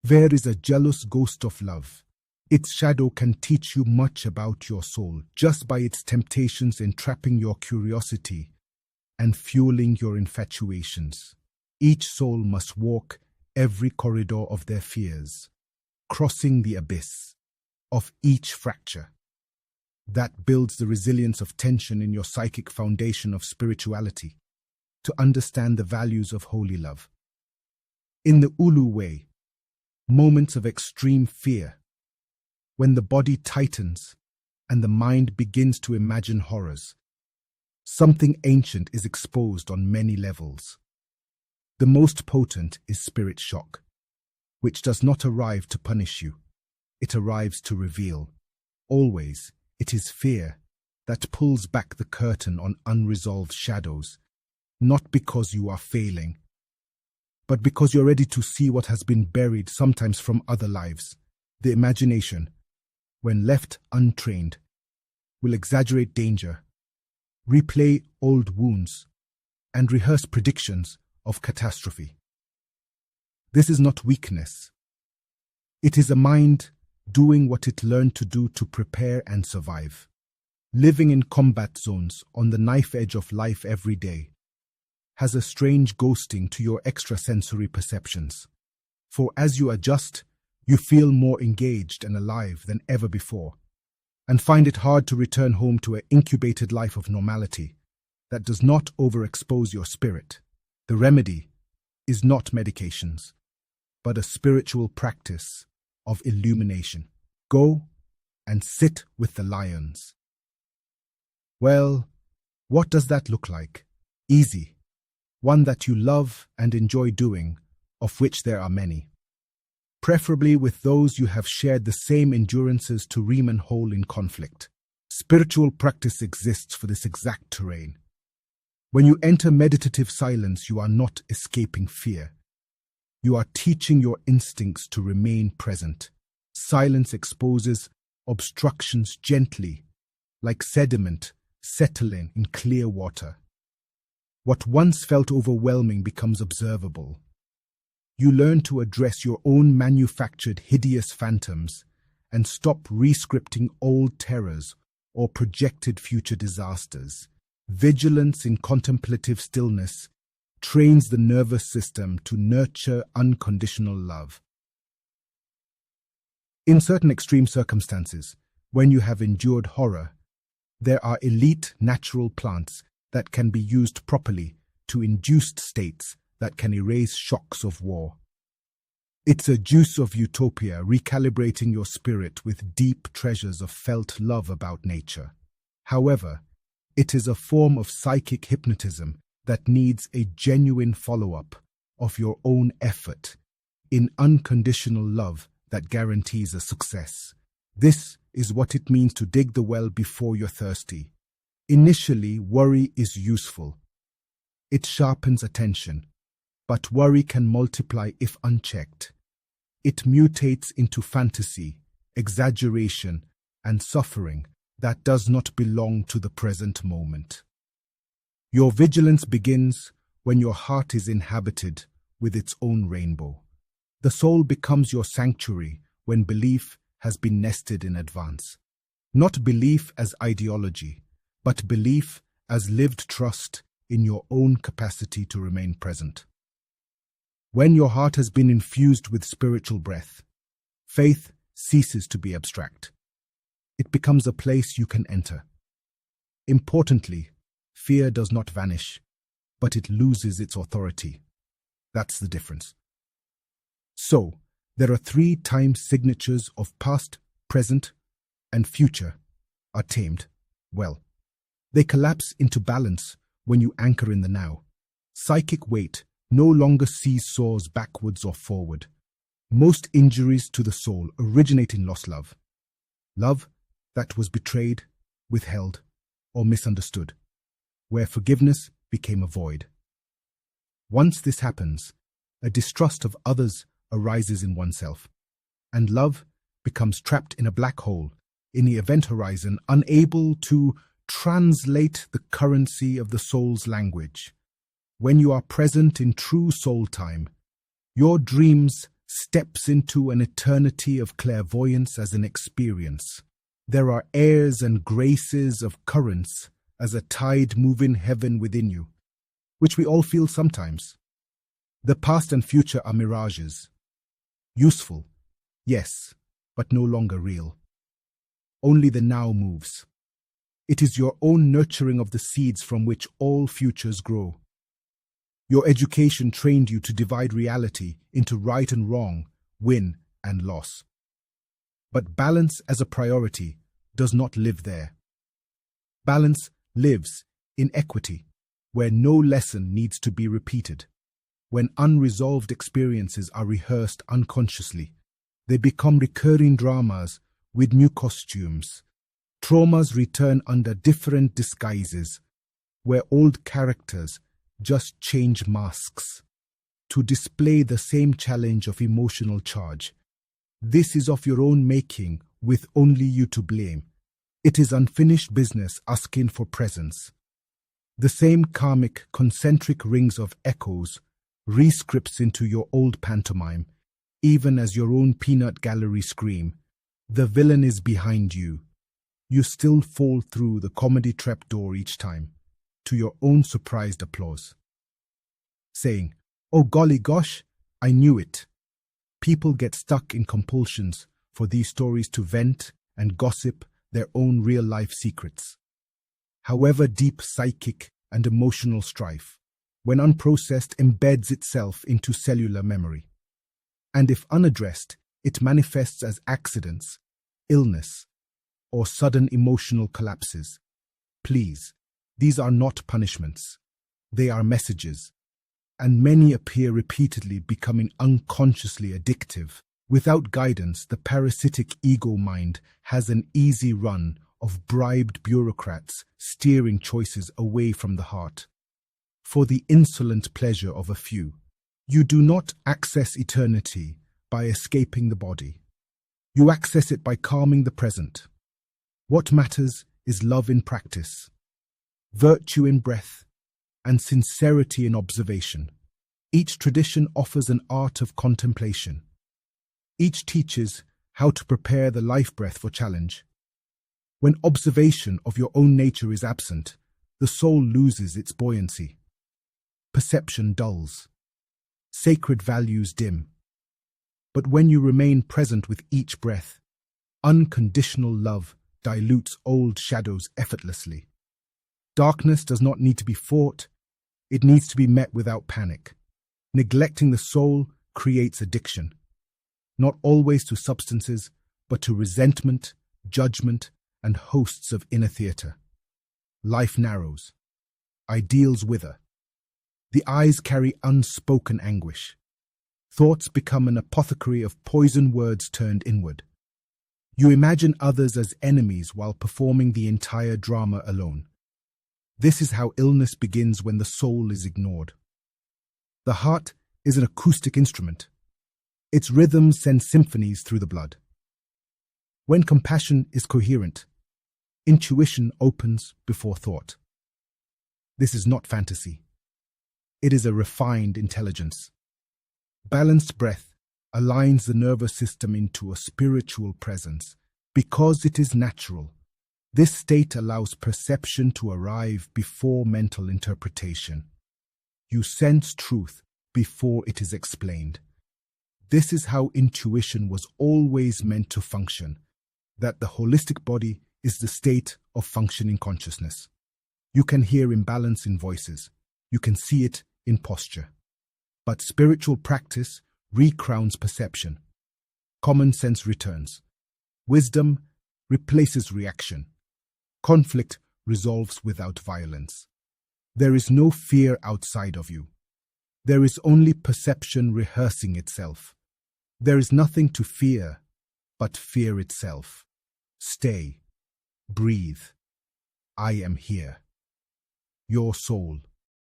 There is a jealous ghost of love. Its shadow can teach you much about your soul just by its temptations entrapping your curiosity and fueling your infatuations. Each soul must walk every corridor of their fears, crossing the abyss of each fracture. That builds the resilience of tension in your psychic foundation of spirituality, to understand the values of holy love. In the Ulu way, moments of extreme fear, when the body tightens and the mind begins to imagine horrors, something ancient is exposed on many levels. The most potent is spirit shock, which does not arrive to punish you. It arrives to reveal. Always, it is fear that pulls back the curtain on unresolved shadows, not because you are failing, but because you're ready to see what has been buried sometimes from other lives. The imagination, when left untrained, will exaggerate danger, replay old wounds, and rehearse predictions of catastrophe. This is not weakness. It is a mind doing what it learned to do to prepare and survive. Living in combat zones on the knife edge of life every day has a strange ghosting to your extrasensory perceptions. For as you adjust, you feel more engaged and alive than ever before, and find it hard to return home to an incubated life of normality that does not overexpose your spirit. The remedy is not medications, but a spiritual practice of illumination. Go and sit with the lions. Well, what does that look like? Easy. One that you love and enjoy doing, of which there are many. Preferably with those you have shared the same endurances to remain whole in conflict. Spiritual practice exists for this exact terrain. When you enter meditative silence, you are not escaping fear. You are teaching your instincts to remain present. Silence exposes obstructions gently, like sediment settling in clear water. What once felt overwhelming becomes observable. You learn to address your own manufactured hideous phantoms and stop re-scripting old terrors or projected future disasters. Vigilance in contemplative stillness trains the nervous system to nurture unconditional love. In certain extreme circumstances, when you have endured horror, there are elite natural plants that can be used properly to induced states that can erase shocks of war. It's a juice of utopia, recalibrating your spirit with deep treasures of felt love about nature. However, it is a form of psychic hypnotism that needs a genuine follow-up of your own effort in unconditional love that guarantees a success. This is what it means to dig the well before you're thirsty. Initially, worry is useful. It sharpens attention, but worry can multiply if unchecked. It mutates into fantasy, exaggeration, and suffering that does not belong to the present moment. Your vigilance begins when your heart is inhabited with its own rainbow. The soul becomes your sanctuary when belief has been nested in advance. Not belief as ideology, but belief as lived trust in your own capacity to remain present. When your heart has been infused with spiritual breath, faith ceases to be abstract. It becomes a place you can enter. Importantly, fear does not vanish, but it loses its authority. That's the difference. So, there are 3 time signatures of past, present, and future are tamed. Well, they collapse into balance when you anchor in the now. Psychic weight no longer seesaws backwards or forward. Most injuries to the soul originate in lost love. Love that was betrayed, withheld, or misunderstood, where forgiveness became a void. Once this happens, a distrust of others arises in oneself, and love becomes trapped in a black hole in the event horizon, unable to translate the currency of the soul's language. When you are present in true soul time, your dreams steps into an eternity of clairvoyance as an experience. There are airs and graces of currents as a tide move in heaven within you, which we all feel sometimes. The past and future are mirages. Useful, yes, but no longer real. Only the now moves. It is your own nurturing of the seeds from which all futures grow. Your education trained you to divide reality into right and wrong, win and loss. But balance as a priority does not live there. Balance lives in equity, where no lesson needs to be repeated. When unresolved experiences are rehearsed unconsciously, they become recurring dramas with new costumes. Traumas return under different disguises, where old characters just change masks to display the same challenge of emotional charge. This is of your own making, with only you to blame. It is unfinished business asking for presence. The same karmic concentric rings of echoes rescripts into your old pantomime, even as your own peanut gallery scream. The villain is behind you. You still fall through the comedy trapdoor each time, to your own surprised applause. Saying, "Oh golly gosh, I knew it." People get stuck in compulsions for these stories to vent and gossip their own real-life secrets. However deep psychic and emotional strife, when unprocessed, embeds itself into cellular memory. And if unaddressed, it manifests as accidents, illness, or sudden emotional collapses. Please, these are not punishments. They are messages. And many appear repeatedly, becoming unconsciously addictive. Without guidance, the parasitic ego mind has an easy run of bribed bureaucrats steering choices away from the heart. For the insolent pleasure of a few, you do not access eternity by escaping the body. You access it by calming the present. What matters is love in practice, virtue in breath, and sincerity in observation. Each tradition offers an art of contemplation. Each teaches how to prepare the life breath for challenge. When observation of your own nature is absent, the soul loses its buoyancy. Perception dulls. Sacred values dim. But when you remain present with each breath, unconditional love dilutes old shadows effortlessly. Darkness does not need to be fought, it needs to be met without panic. Neglecting the soul creates addiction, not always to substances, but to resentment, judgment, and hosts of inner theatre. Life narrows. Ideals wither. The eyes carry unspoken anguish. Thoughts become an apothecary of poison words turned inward. You imagine others as enemies while performing the entire drama alone. This is how illness begins when the soul is ignored. The heart is an acoustic instrument. Its rhythms send symphonies through the blood. When compassion is coherent, intuition opens before thought. This is not fantasy. It is a refined intelligence. Balanced breath aligns the nervous system into a spiritual presence because it is natural. This state allows perception to arrive before mental interpretation. You sense truth before it is explained. This is how intuition was always meant to function, that the holistic body is the state of functioning consciousness. You can hear imbalance in voices. You can see it in posture. But spiritual practice recrowns perception. Common sense returns. Wisdom replaces reaction. Conflict resolves without violence. There is no fear outside of you. There is only perception rehearsing itself. There is nothing to fear but fear itself. Stay. Breathe. I am here. Your soul.